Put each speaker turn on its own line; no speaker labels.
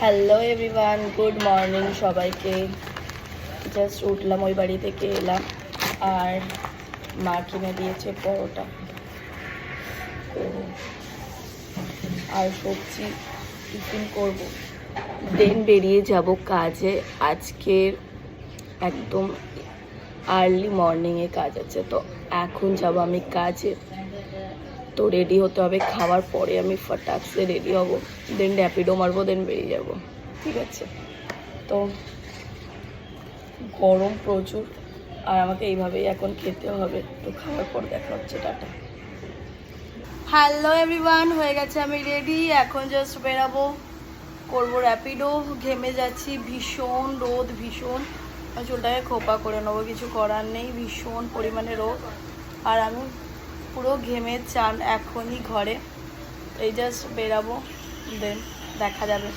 Hello everyone, good morning সবাইকে। Just উঠলাম, ওই বাড়ি থেকে এলাম, আর মা কিনে দিয়েছে পরোটা আর সবজি, টিফিন করব, দেন বেরিয়ে যাব কাজে। আজকের একদম আর্লি মর্নিংয়ে কাজ আছে, তো এখন যাব আমি কাজে। তো রেডি হতে হবে, খাওয়ার পরে আমি ফটাকসে রেডি হব, দেন র্যাপিডো মারবো, দেন বেরিয়ে যাব। ঠিক আছে? তো গরম প্রচুর, আর আমাকে এইভাবেই এখন খেতে হবে। তো খাওয়ার পর দেখা হচ্ছে, টাটা। হ্যালো এভরিওয়ান, হয়ে গেছে, আমি রেডি। এখন জাস্ট বেরাবো, করবো র্যাপিডো। ঘেমে যাচ্ছি, ভীষণ রোদ, ভীষণ। চুলটাকে খোপা করে নেবো, কিছু করার নেই, ভীষণ পরিমাণে রোদ। আর আমি পুরো ঘেমে চান এখনই ঘরে। এই জাস্ট বেরাবো, দেন দেখা যাবে।